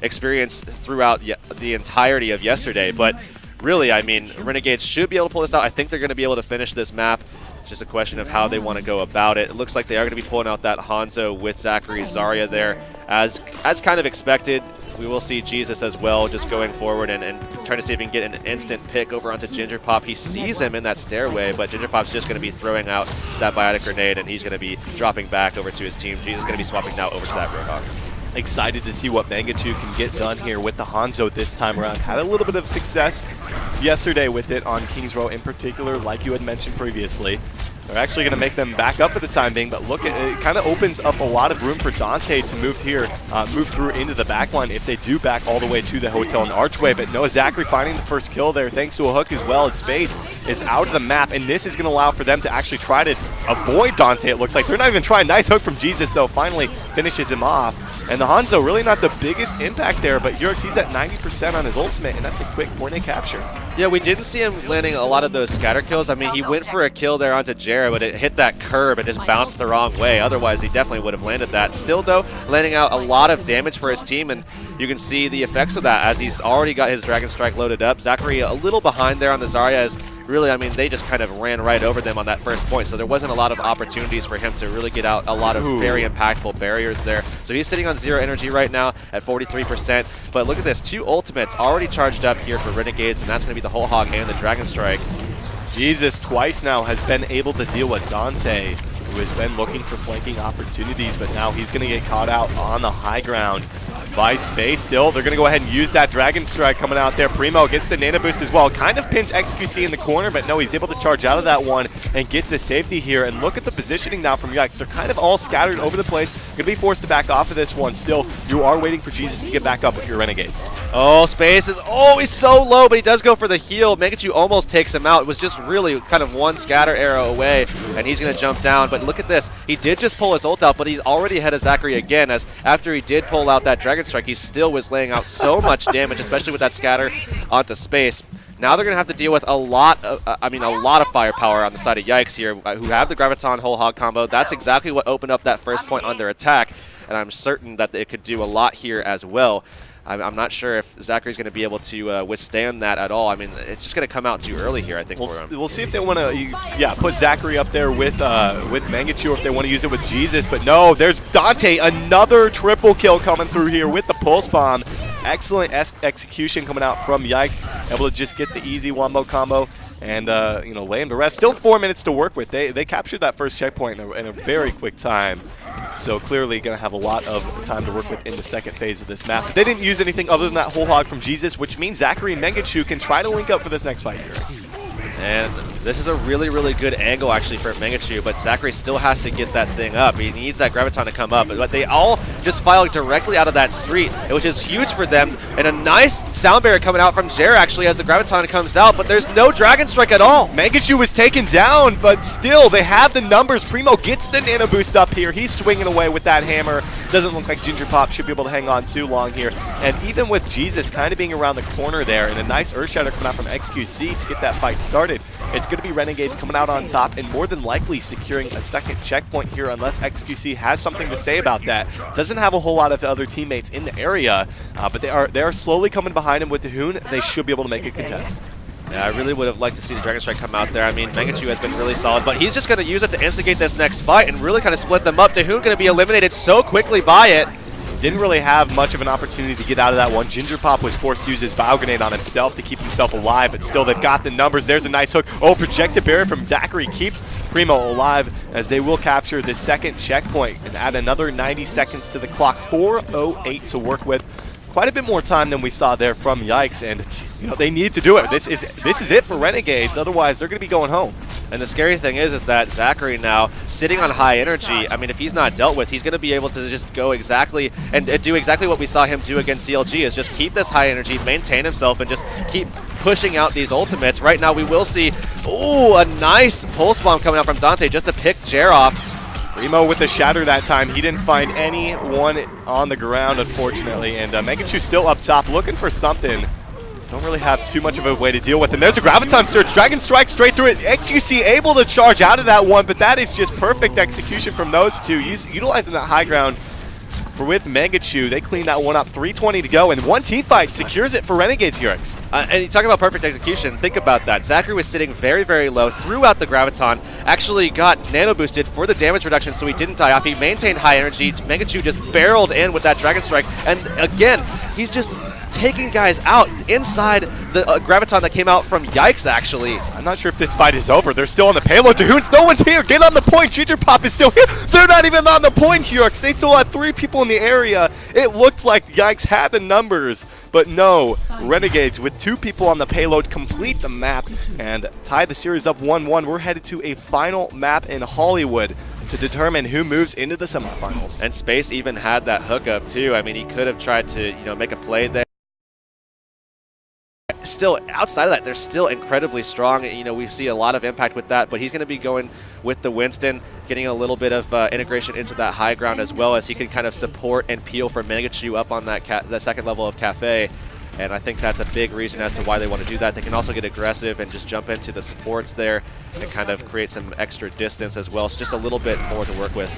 [SPEAKER 2] experience throughout the entirety of yesterday. But really, I mean, Renegades should be able to pull this out. I think they're going to be able to finish this map. It's just a question of how they want to go about it. It looks like they are going to be pulling out that Hanzo with Zachary Zarya there. As kind of expected, we will see Jesus as well just going forward and trying to see if he can get an instant pick over onto Ginger Pop. He sees him in that stairway, but Ginger Pop's just going to be throwing out that Biotic Grenade, and he's going to be dropping back over to his team. Jesus is going to be swapping now over to that Roadhog.
[SPEAKER 1] Excited to see what Mangachu can get done here with the Hanzo this time around. Had a little bit of success yesterday with it on Kings Row in particular, like you had mentioned previously. They're actually going to make them back up for the time being, but look, it kind of opens up a lot of room for Dante to move through into the back line if they do back all the way to the hotel and archway. But no, Zachary finding the first kill there thanks to a hook as well. Its Space is out of the map, and this is going to allow for them to actually try to avoid Dante. It looks like they're not even trying. Nice hook from Jesus, though, finally finishes him off. And the Hanzo really not the biggest impact there, but YIKES, he's at 90% on his ultimate, and that's a quick point capture.
[SPEAKER 2] Yeah, we didn't see him landing a lot of those scatter kills. I mean, he went for a kill there onto Jared, but it hit that curb and just bounced the wrong way. Otherwise, he definitely would have landed that. Still, though, landing out a lot of damage for his team, and you can see the effects of that as he's already got his Dragon Strike loaded up. Zachary a little behind there on the Zarya as really, I mean, they just kind of ran right over them on that first point, so there wasn't a lot of opportunities for him to really get out a lot of very impactful barriers there. So he's sitting on 0 energy right now at 43%, but look at this, 2 ultimates already charged up here for Renegades, and that's going to be the Whole Hog and the Dragon Strike.
[SPEAKER 1] Jesus twice now has been able to deal with Dante, who has been looking for flanking opportunities, but now he's going to get caught out on the high ground by Space still. They're going to go ahead and use that Dragon Strike coming out there. Primo gets the Nano Boost as well. Kind of pins XQC in the corner, but no, he's able to charge out of that one and get to safety here. And look at the positioning now from YIKES. They're kind of all scattered over the place. Going to be forced to back off of this one. Still, you are waiting for Jesus to get back up with your Renegades.
[SPEAKER 2] Oh, Space is always so low, but he does go for the heal. Megachu almost takes him out. It was just really kind of one scatter arrow away, and he's going to jump down. But look at this. He did just pull his ult out, but he's already ahead of Zachary again, as after he did pull out that Dragon Strike, he still was laying out so much damage, especially with that scatter onto Space. Now they're going to have to deal with a lot of firepower on the side of YIKES here, who have the Graviton whole hog combo. That's exactly what opened up that first point on their attack, and I'm certain that it could do a lot here as well. I'm not sure if Zachary's going to be able to withstand that at all. I mean, it's just going to come out too early here, I think, for him.
[SPEAKER 1] We'll see if they want to, put Zachary up there with Mangachu, or if they want to use it with Jesus. But no, there's Dante, another triple kill coming through here with the Pulse Bomb. Excellent execution coming out from YIKES, able to just get the easy wombo combo and lay him to rest. Still 4 minutes to work with. They captured that first checkpoint in a very quick time. So clearly going to have a lot of time to work with in the second phase of this map. But they didn't use anything other than that whole hog from Jesus, which means Zachary and Mangachu can try to link up for this next fight here.
[SPEAKER 2] And this is a really, really good angle, actually, for Mangachu, but Zachary still has to get that thing up. He needs that Graviton to come up, but they all just file directly out of that street, which is huge for them. And a nice sound barrier coming out from Jer, actually, as the Graviton comes out, but there's no Dragon Strike at all.
[SPEAKER 1] Mangachu was taken down, but still, they have the numbers. Primo gets the nano boost up here. He's swinging away with that hammer. Doesn't look like Ginger Pop should be able to hang on too long here. And even with Jesus kind of being around the corner there, and a nice Earth Shatter coming out from XQC to get that fight started, it's going to be Renegades coming out on top and more than likely securing a second checkpoint here, unless XQC has something to say about that. Doesn't have a whole lot of other teammates in the area, but they are slowly coming behind him with Dahoon. They should be able to make a contest.
[SPEAKER 2] Yeah, I really would have liked to see the Dragon Strike come out there. I mean, Mangachu has been really solid, but he's just going to use it to instigate this next fight and really kind of split them up. Dahoon going to be eliminated so quickly by it.
[SPEAKER 1] Didn't really have much of an opportunity to get out of that one. Ginger Pop was forced to use his Bio Grenade on himself to keep himself alive, but still they've got the numbers. There's a nice hook. Oh, Projected Barrier from Zachary keeps Primo alive, as they will capture the second checkpoint and add another 90 seconds to the clock. 4:08 to work with. Quite a bit more time than we saw there from YIKES, and they need to do it. This is it for Renegades, otherwise they're going to be going home.
[SPEAKER 2] And the scary thing is that Zachary now, sitting on high energy, I mean, if he's not dealt with, he's going to be able to just go exactly and do exactly what we saw him do against CLG, is just keep this high energy, maintain himself, and just keep pushing out these ultimates. Right now we will see, ooh, a nice Pulse Bomb coming out from Dante just to pick Jer off.
[SPEAKER 1] Primo with the shatter that time. He didn't find anyone on the ground, unfortunately, and Mangachu's still up top looking for something. Don't really have too much of a way to deal with him. There's a Graviton Surge. Dragon Strike straight through it. XQC able to charge out of that one, but that is just perfect execution from those two. Utilizing that high ground with Mangachu. They clean that one up. 3:20 to go, and one team fight secures it for Renegades here.
[SPEAKER 2] And you talk about perfect execution. Think about that. Zachary was sitting very, very low, threw out the Graviton, actually got nano boosted for the damage reduction, so he didn't die off. He maintained high energy. Mangachu just barreled in with that Dragon Strike, and again, he's just taking guys out inside the Graviton that came out from YIKES, actually.
[SPEAKER 1] I'm not sure if this fight is over. They're still on the payload. Dahoons, no one's here. Get on the point. Ginger Pop is still here. They're not even on the point, Hurix. They still had 3 people in the area. It looked like YIKES had the numbers, but no. Renegades, with 2 people on the payload, complete the map and tie the series up 1-1. We're headed to a final map in Hollywood to determine who moves into the semifinals.
[SPEAKER 2] And Space even had that hookup too. I mean, he could have tried to, make a play there. Still, outside of that, they're still incredibly strong. We see a lot of impact with that, but he's going to be going with the Winston, getting a little bit of integration into that high ground, as well as he can kind of support and peel for Mangachu up on that the second level of Cafe. And I think that's a big reason as to why they want to do that. They can also get aggressive and just jump into the supports there and kind of create some extra distance as well. So just a little bit more to work with.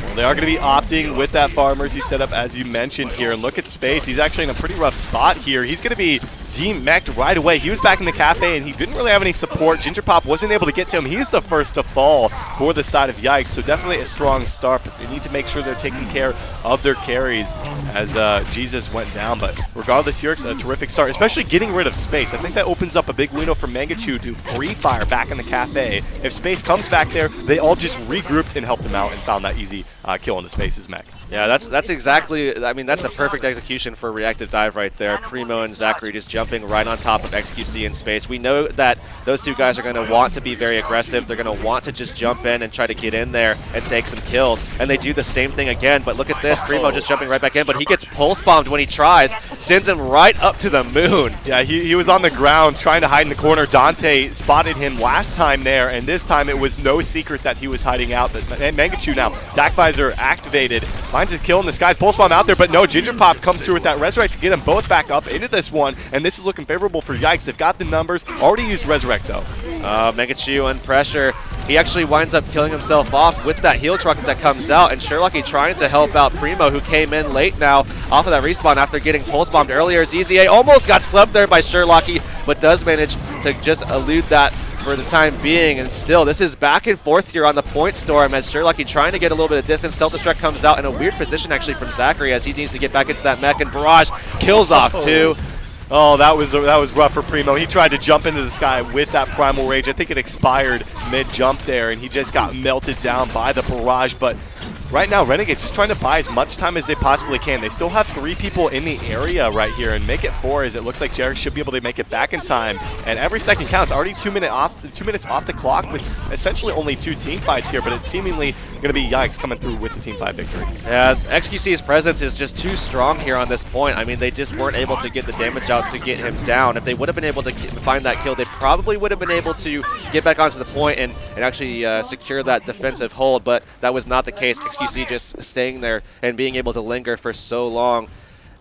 [SPEAKER 1] Well, they are going to be opting with that Farmer's setup, as you mentioned here. And look at Space. He's actually in a pretty rough spot here. He's going to be demeched right away. He was back in the Cafe, and he didn't really have any support. Ginger Pop wasn't able to get to him. He's the first to fall for the side of YIKES. So definitely a strong start, but they need to make sure they're taking care of their carries as Jesus went down. But regardless, Hurix, a terrific start, especially getting rid of Space. I think that opens up a big window for Mangachu to free fire back in the Cafe. If Space comes back there, they all just regrouped and helped him out and found that easy kill into Space's mech.
[SPEAKER 2] Yeah, that's exactly, I mean, that's a perfect execution for reactive dive right there. Primo and Zachary just jumping right on top of XQC in space. We know that those two guys are going to want to be very aggressive. They're going to want to just jump in and try to get in there and take some kills. And they do the same thing again, but look at this. Primo just jumping right back in, but he gets pulse bombed when he tries. Sends him right up to the moon.
[SPEAKER 1] Yeah, he was on the ground trying to hide in the corner. Dante spotted him last time there, and this time it was no secret that he was hiding out. But Mangachu now, Dak Visor activated. Finds his kill in the skies. Pulse bomb out there, but no, Ginger Pop comes through with that Resurrect to get them both back up into this one, and this is looking favorable for YIKES. They've got the numbers. Already used Resurrect, though.
[SPEAKER 2] Mangachu under pressure. He actually winds up killing himself off with that heal truck that comes out, and Sherlocky trying to help out Primo, who came in late now off of that respawn after getting pulse bombed earlier. ZZA almost got slept there by Sherlocky, but does manage to just elude that for the time being. And still, this is back and forth here on the point storm as Sherlocky trying to get a little bit of distance. Self-destruct comes out in a weird position actually from Zachary as he needs to get back into that mech, and Barrage kills off too.
[SPEAKER 1] Oh, that was rough for Primo. He tried to jump into the sky with that Primal Rage. I think it expired mid-jump there, and he just got melted down by the Barrage. But right now, Renegades just trying to buy as much time as they possibly can. They still have 3 people in the area right here, and make it 4 as it looks like Jarek should be able to make it back in time. And every second counts. Already 2 minutes off the clock with essentially only 2 team fights here, but it's seemingly going to be YIKES coming through with the team fight victory.
[SPEAKER 2] Yeah, XQC's presence is just too strong here on this point. I mean, they just weren't able to get the damage out to get him down. If they would have been able to find that kill, they probably would have been able to get back onto the point and actually secure that defensive hold, but that was not the case. XQC just staying there and being able to linger for so long,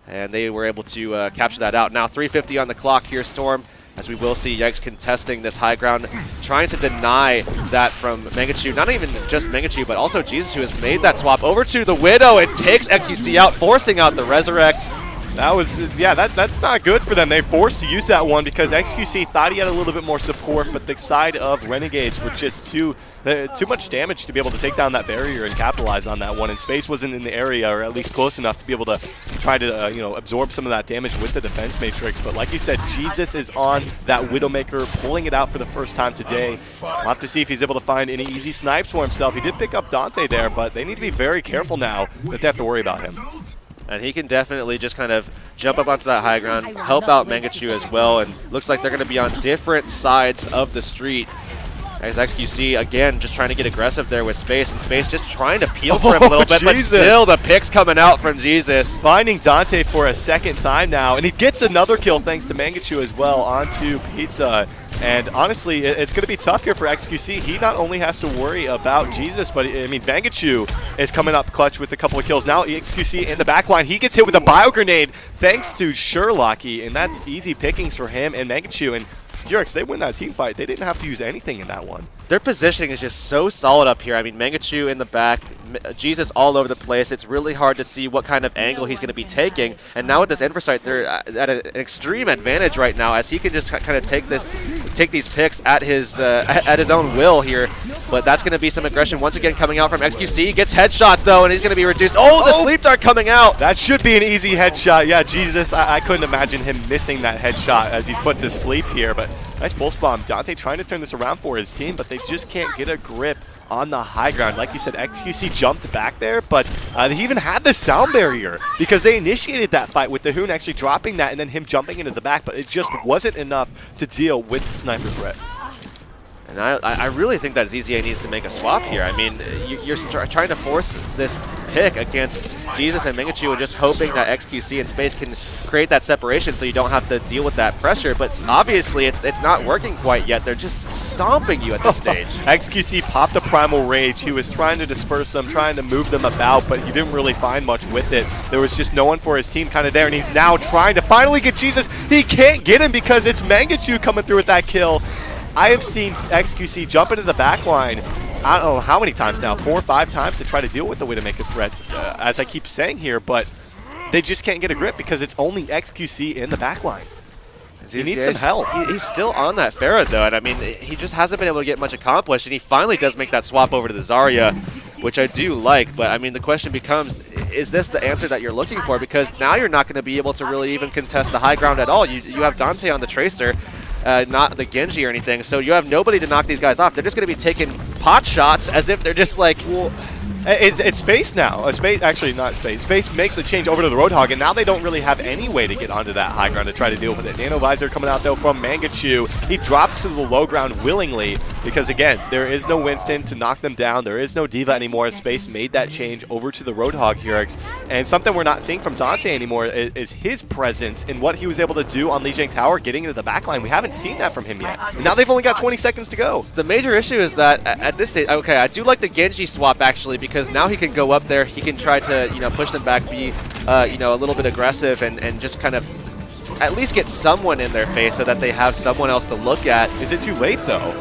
[SPEAKER 2] and they were able to capture that out. Now 3:50 on the clock here, Storm, as we will see YIKES contesting this high ground, trying to deny that from Mangachu. Not even just Mangachu, but also Jesus, who has made that swap over to the Widow and takes XQC out, forcing out the Resurrect.
[SPEAKER 1] That was, yeah, that's not good for them. They forced to use that one because XQC thought he had a little bit more support, but the side of Renegades were just too much damage to be able to take down that barrier and capitalize on that one. And Space wasn't in the area, or at least close enough to be able to try to absorb some of that damage with the defense matrix. But like you said, Jesus is on that Widowmaker, pulling it out for the first time today. We'll have to see if he's able to find any easy snipes for himself. He did pick up Dante there, but they need to be very careful now that they have to worry about him.
[SPEAKER 2] And he can definitely just kind of jump up onto that high ground, help out Mangachu as well, and looks like they're going to be on different sides of the street. As XQC, again, just trying to get aggressive there with Space, and Space just trying to peel for him a little bit, but still the picks coming out from Jesus.
[SPEAKER 1] Finding Dante for a second time now, and he gets another kill thanks to Mangachu as well onto Pizza. And honestly, it's going to be tough here for XQC. He not only has to worry about Jesus, but I mean, Mangachu is coming up clutch with a couple of kills. Now XQC in the back line, he gets hit with a bio grenade thanks to Sherlocky, and that's easy pickings for him and Mangachu. And Yurix, they win that team fight. They didn't have to use anything in that one.
[SPEAKER 2] Their positioning is just so solid up here. I mean, Mangachu in the back, Jesus all over the place. It's really hard to see what kind of angle he's going to be taking. And now with this Inversight, they're at an extreme advantage right now, as he can just kind of take these picks at his own will here. But that's going to be some aggression once again coming out from XQC. Gets headshot though, and he's going to be reduced. Oh, the sleep dart coming out.
[SPEAKER 1] That should be an easy headshot. Yeah, Jesus, I couldn't imagine him missing that headshot as he's put to sleep here. But nice pulse bomb. Dante trying to turn this around for his team, but they just can't get a grip on the high ground. Like you said, XQC jumped back there, but they even had the sound barrier because they initiated that fight with the Hoon actually dropping that and then him jumping into the back, but it just wasn't enough to deal with the sniper threat.
[SPEAKER 2] And I really think that ZZA needs to make a swap here. I mean, you're trying to force this pick against Jesus and Mangachu and just hoping that XQC and Space can create that separation so you don't have to deal with that pressure. But obviously, it's not working quite yet. They're just stomping you at this stage.
[SPEAKER 1] XQC popped a Primal Rage. He was trying to disperse them, trying to move them about, but he didn't really find much with it. There was just no one for his team kind of there, and he's now trying to finally get Jesus. He can't get him because it's Mangachu coming through with that kill. I have seen XQC jump into the back line, I don't know how many times now, 4 or 5 times to try to deal with the Widowmaker threat, as I keep saying here, but they just can't get a grip because it's only XQC in the back line. He needs some help.
[SPEAKER 2] He's still on that Pharah, though, and I mean, he just hasn't been able to get much accomplished, and he finally does make that swap over to the Zarya, which I do like, but I mean, the question becomes, is this the answer that you're looking for? Because now you're not going to be able to really even contest the high ground at all. You have Dante on the Tracer, not the Genji or anything, so you have nobody to knock these guys off. They're just going to be taking pot shots as if they're just like...
[SPEAKER 1] Well, It's Space now. Space, actually not Space. Space makes a change over to the Roadhog, and now they don't really have any way to get onto that high ground to try to deal with it. Nano Visor coming out though from Mangachu. He drops to the low ground willingly because again, there is no Winston to knock them down. There is no Diva anymore. Space made that change over to the Roadhog here, and something we're not seeing from Dante anymore is his presence and what he was able to do on Lee Jang's tower, getting into the backline. We haven't seen that from him yet. And now they've only got 20 seconds to go.
[SPEAKER 2] The major issue is that at this stage, okay, I do like the Genji swap actually, because now he can go up there, he can try to, you know, push them back, be, you know, a little bit aggressive and just kind of at least get someone in their face so that they have someone else to look at.
[SPEAKER 1] Is it too late though?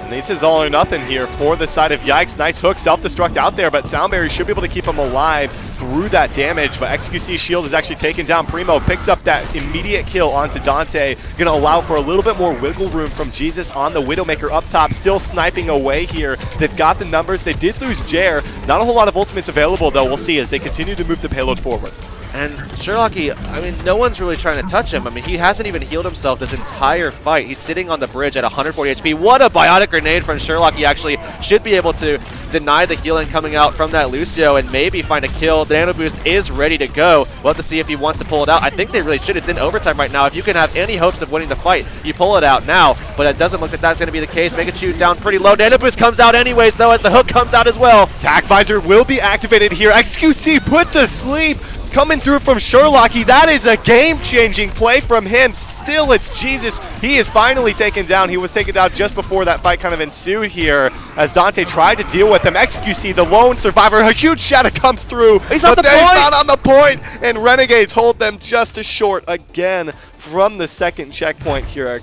[SPEAKER 1] And it's his all or nothing here for the side of Yikes. Nice hook, self-destruct out there, but Soundberry should be able to keep him alive through that damage. But XQC's shield is actually taken down. Primo picks up that immediate kill onto Dante. Gonna allow for a little bit more wiggle room from Jesus on the Widowmaker up top. Still sniping away here. They've got the numbers. They did lose Jer. Not a whole lot of ultimates available though. We'll see as they continue to move the payload forward.
[SPEAKER 2] And Sherlocky, I mean, no one's really trying to touch him. I mean, he hasn't even healed himself this entire fight. He's sitting on the bridge at 140 HP. What a biotic grenade from Sherlocky. He actually should be able to deny the healing coming out from that Lucio and maybe find a kill. The Nano Boost is ready to go. We'll have to see if he wants to pull it out. I think they really should. It's in overtime right now. If you can have any hopes of winning the fight, you pull it out now. But it doesn't look like that's going to be the case. Mangachu down pretty low. Nano Boost comes out anyways, though, as the hook comes out as well.
[SPEAKER 1] Tac Visor will be activated here. XQC put to sleep. Coming through from Sherlocky. That is a game-changing play from him. Still, it's Jesus. He is finally taken down. He was taken down just before that fight kind of ensued here as Dante tried to deal with him. XQC, the lone survivor. A huge shadow comes through.
[SPEAKER 2] He's on the point.
[SPEAKER 1] He's not on the point. And Renegades hold them just as short again from the second checkpoint here.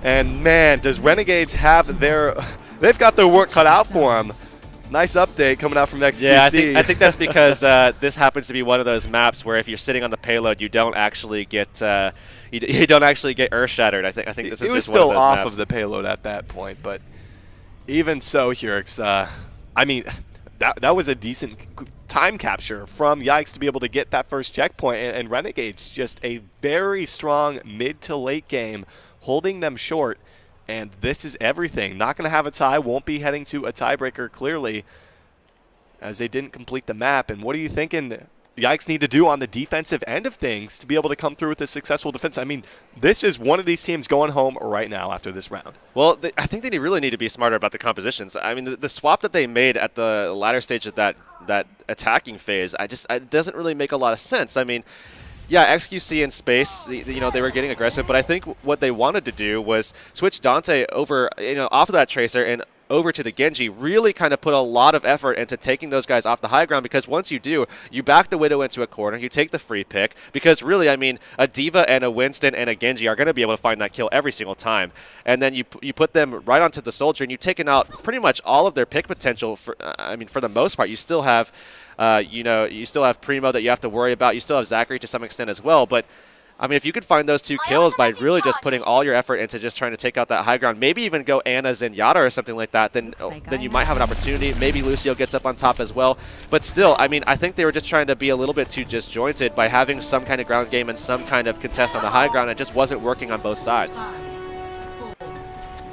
[SPEAKER 1] And man, does Renegades have their... They've got their work cut out for them. Nice update coming out from XQC.
[SPEAKER 2] Yeah, I think that's because this happens to be one of those maps where if you're sitting on the payload, you don't actually get you don't actually get earth shattered. I think this is
[SPEAKER 1] it was
[SPEAKER 2] just
[SPEAKER 1] still
[SPEAKER 2] one of those
[SPEAKER 1] off
[SPEAKER 2] maps.
[SPEAKER 1] of the payload at that point, but even so, here, I mean, that was a decent time capture from Yikes to be able to get that first checkpoint, and Renegades just a very strong mid to late game, holding them short. And this is everything. Not going to have a tie. Won't be heading to a tiebreaker, clearly, as they didn't complete the map. And what are you thinking Yikes need to do on the defensive end of things to be able to come through with a successful defense? I mean, this is one of these teams going home right now after this round.
[SPEAKER 2] Well, I think they really need to be smarter about the compositions. I mean, the swap that they made at the latter stage of that attacking phase, it doesn't really make a lot of sense. I mean, yeah, XQC in space, you know, they were getting aggressive, but I think what they wanted to do was switch Dante over, you know, off of that Tracer and over to the Genji, really kind of put a lot of effort into taking those guys off the high ground, because once you do, you back the Widow into a corner, you take the free pick, because really, I mean, a Diva and a Winston and a Genji are going to be able to find that kill every single time. And then you put them right onto the Soldier, and you've taken out pretty much all of their pick potential. I mean, for the most part, you still have... you know, you still have Primo that you have to worry about. You still have Zachary to some extent as well. But, I mean, if you could find those two kills by really just putting all your effort into just trying to take out that high ground, maybe even go Ana Zenyatta or something like that, then you might have an opportunity. Maybe Lucio gets up on top as well. But still, I mean, I think they were just trying to be a little bit too disjointed by having some kind of ground game and some kind of contest on the high ground. It just wasn't working on both sides.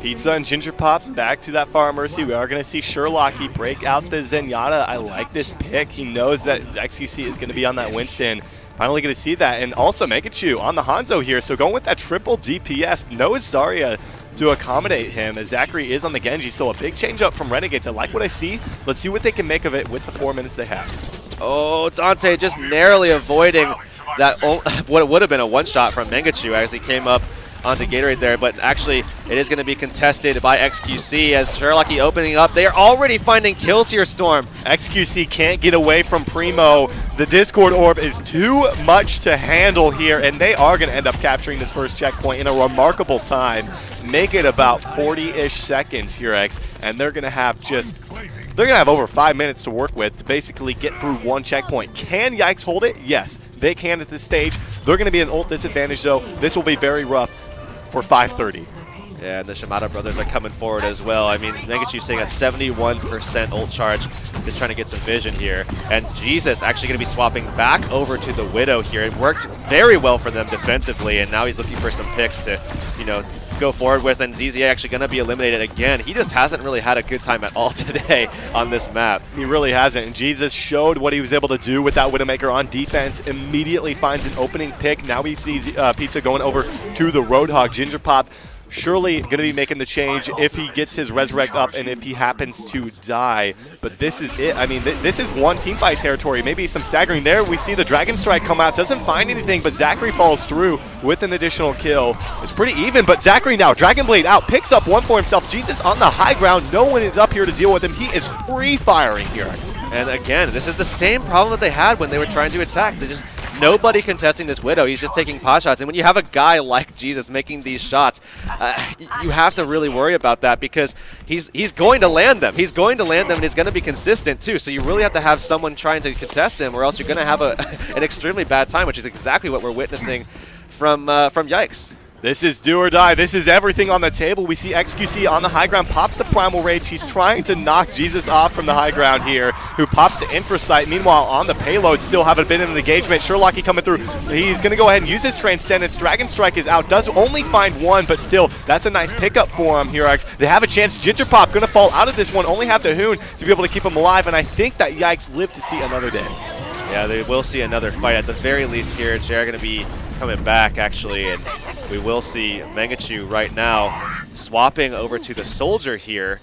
[SPEAKER 1] Pizza and Ginger Pop back to that Far Mercy. We are going to see Sherlocky break out the Zenyatta. I like this pick. He knows that XQC is going to be on that Winston. Finally going to see that. And also Mangachu on the Hanzo here. So going with that triple DPS. No Zarya to accommodate him as Zachary is on the Genji. So a big change up from Renegades. I like what I see. Let's see what they can make of it with the 4 minutes they have.
[SPEAKER 2] Oh, Dante just narrowly avoiding that what would have been a one-shot from Mangachu as he came up onto Gatorade there, but actually it is going to be contested by XQC as Sherlocky opening up. They are already finding kills here, Storm.
[SPEAKER 1] XQC can't get away from Primo. The Discord Orb is too much to handle here, and they are going to end up capturing this first checkpoint in a remarkable time. Make it about 40-ish seconds here, X, and they're going to have over 5 minutes to work with to basically get through one checkpoint. Can Yikes hold it? Yes, they can at this stage. They're going to be an ult disadvantage, though. This will be very rough for 5:30.
[SPEAKER 2] Yeah, and the Shimada brothers are coming forward as well. I mean, Mangachu saying a 71% ult charge, just trying to get some vision here. And Jesus actually going to be swapping back over to the Widow here. It worked very well for them defensively, and now he's looking for some picks to, you know, go forward with, and ZZA actually going to be eliminated again. He just hasn't really had a good time at all today on this map.
[SPEAKER 1] He really hasn't. And Jesus showed what he was able to do with that Widowmaker on defense. Immediately finds an opening pick. Now he sees Pizza going over to the Roadhog. Ginger Pop surely going to be making the change if he gets his Resurrect up and if he happens to die. But this is it. I mean, this is one teamfight territory. Maybe some staggering there. We see the Dragon Strike come out. Doesn't find anything, but Zachary falls through with an additional kill. It's pretty even, but Zachary now, Dragon Blade out, picks up one for himself. Jesus on the high ground. No one is up here to deal with him. He is free firing here.
[SPEAKER 2] And again, this is the same problem that they had when they were trying to attack. They just nobody contesting this Widow. He's just taking pot shots. And when you have a guy like Jesus making these shots, you have to really worry about that because he's going to land them. He's going to land them, and he's going to be consistent too. So you really have to have someone trying to contest him, or else you're going to have an extremely bad time, which is exactly what we're witnessing from YIKES.
[SPEAKER 1] This is do or die. This is everything on the table. We see XQC on the high ground, pops the Primal Rage. He's trying to knock Jesus off from the high ground here, who pops the Infrasight. Meanwhile, on the payload, still have a bit of an engagement. Sherlocky coming through. He's going to go ahead and use his Transcendence. Dragon Strike is out. Does only find one, but still, that's a nice pickup for him here, X. They have a chance. Ginger Pop going to fall out of this one. Only have Hoon to be able to keep him alive, and I think that YIKES live to see another day.
[SPEAKER 2] Yeah, they will see another fight. At the very least here, JR going to be coming back, actually, and we will see Mangachu right now swapping over to the Soldier here,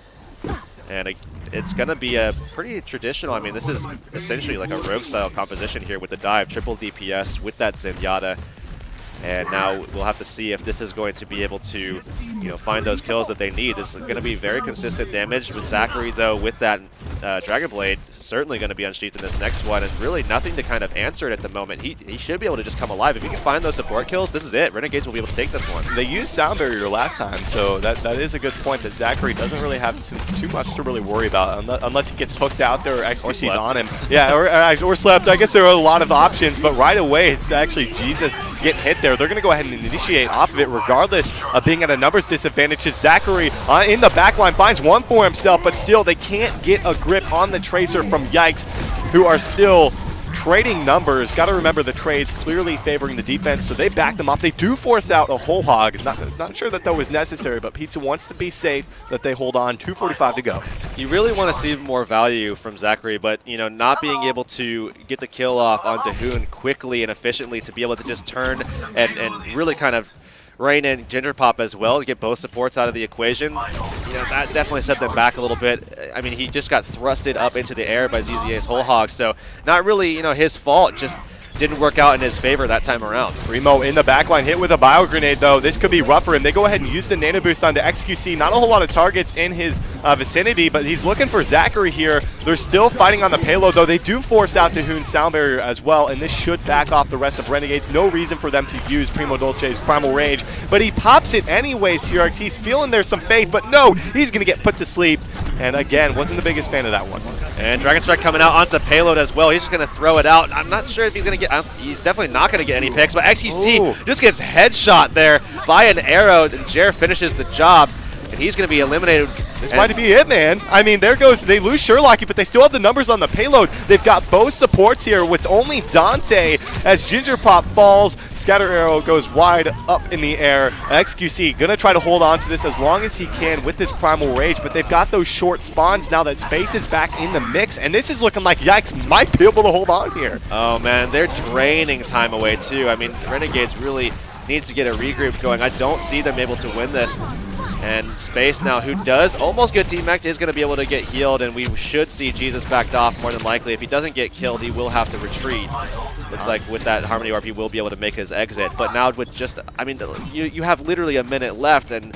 [SPEAKER 2] and it's going to be a pretty traditional, I mean, this is essentially like a rogue-style composition here with the dive, triple DPS with that Zenyatta, and now we'll have to see if this is going to be able to, find those kills that they need. This is going to be very consistent damage with Zachary, though, with that Dragon Blade, certainly going to be unsheathed in this next one, and really nothing to kind of answer it at the moment. He should be able to just come alive. If he can find those support kills, this is it. Renegades will be able to take this one.
[SPEAKER 1] They used Sound Barrier last time, so that is a good point that Zachary doesn't really have too much to really worry about unless he gets hooked out there or XQC's on him. Yeah, or slept. I guess there are a lot of options, but right away it's actually Jesus getting hit there. They're going to go ahead and initiate off of it regardless of being at a numbers disadvantage. Zachary in the back line finds one for himself, but still they can't get a grip on the Tracer from YIKES, who are still trading numbers. Got to remember the trades clearly favoring the defense, so they back them off. They do force out a whole hog. Not sure that was necessary, but Pizza wants to be safe that they hold on. 2:45 to go.
[SPEAKER 2] You really want to see more value from Zachary, but not being able to get the kill off onto Hoon quickly and efficiently to be able to just turn and really kind of rein in Ginger Pop as well to get both supports out of the equation. That definitely set them back a little bit. I mean, he just got thrusted up into the air by ZZA's whole hog, so not really, his fault. Just didn't work out in his favor that time around. Primo
[SPEAKER 1] in the backline, hit with a bio grenade though. This could be rough for him. They go ahead and use the nano boost onto XQC. Not a whole lot of targets in his vicinity, but he's looking for Zachary here. They're still fighting on the payload though. They do force out Hoon's Sound Barrier as well, and this should back off the rest of Renegades. No reason for them to use Primo Dolce's Primal Rage, but he pops it anyways here. He's feeling there's some faith, but no, he's going to get put to sleep. And again, wasn't the biggest fan of that one.
[SPEAKER 2] And Dragon Strike coming out onto the payload as well. He's just going to throw it out. I'm not sure if he's going to get, he's definitely not going to get any picks, but XQC just gets headshot there by an arrow, and Jer finishes the job, and he's going to be eliminated.
[SPEAKER 1] This might be it, man. I mean, there goes, they lose Sherlocky, but they still have the numbers on the payload. They've got both supports here with only Dante as Ginger Pop falls. Scatter Arrow goes wide up in the air. XQC going to try to hold on to this as long as he can with this Primal Rage, but they've got those short spawns now that Space is back in the mix, and this is looking like YIKES might be able to hold on here.
[SPEAKER 2] Oh, man, they're draining time away, too. I mean, Renegades really needs to get a regroup going. I don't see them able to win this. And Space now, who does almost get team-mech'd, is going to be able to get healed, and we should see Jesus backed off more than likely. If he doesn't get killed, he will have to retreat. Looks like with that Harmony Warp, he will be able to make his exit. But now with just, I mean, you have literally a minute left, and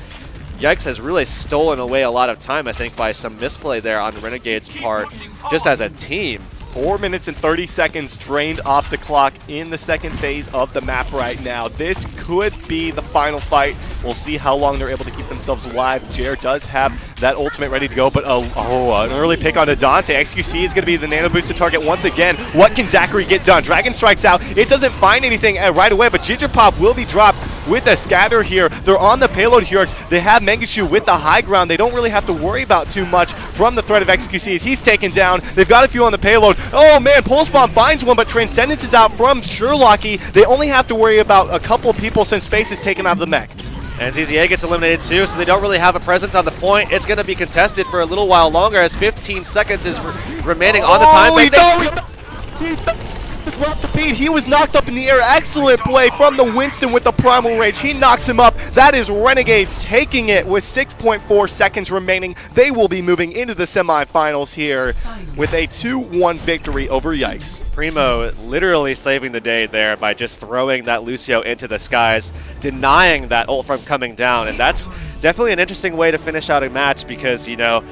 [SPEAKER 2] YIKES has really stolen away a lot of time, I think, by some misplay there on Renegade's part, just as a team.
[SPEAKER 1] 4 minutes and 30 seconds drained off the clock in the second phase of the map right now. This could be the final fight. We'll see how long they're able to keep themselves alive. Jer does have that ultimate ready to go, but an early pick onto Dante. XQC is going to be the nano boosted target once again. What can Zachary get done? Dragon strikes out. It doesn't find anything right away, but Ginger Pop will be dropped with a scatter here. They're on the payload here. They have Mangachu with the high ground. They don't really have to worry about too much from the threat of XQC as he's taken down. They've got a few on the payload. Oh man, Pulse Bomb finds one, but Transcendence is out from Sherlocky. They only have to worry about a couple people since Space is taken out of the mech.
[SPEAKER 2] And ZZA gets eliminated too, so they don't really have a presence on the point. It's going to be contested for a little while longer as 15 seconds is remaining on the time.
[SPEAKER 1] He dropped the beat. He was knocked up in the air. Excellent play from the Winston with the Primal Rage. He knocks him up. That is Renegades taking it with 6.4 seconds remaining. They will be moving into the semifinals here with a 2-1 victory over YIKES.
[SPEAKER 2] Primo literally saving the day there by just throwing that Lucio into the skies, denying that ult from coming down. And that's definitely an interesting way to finish out a match because, you know,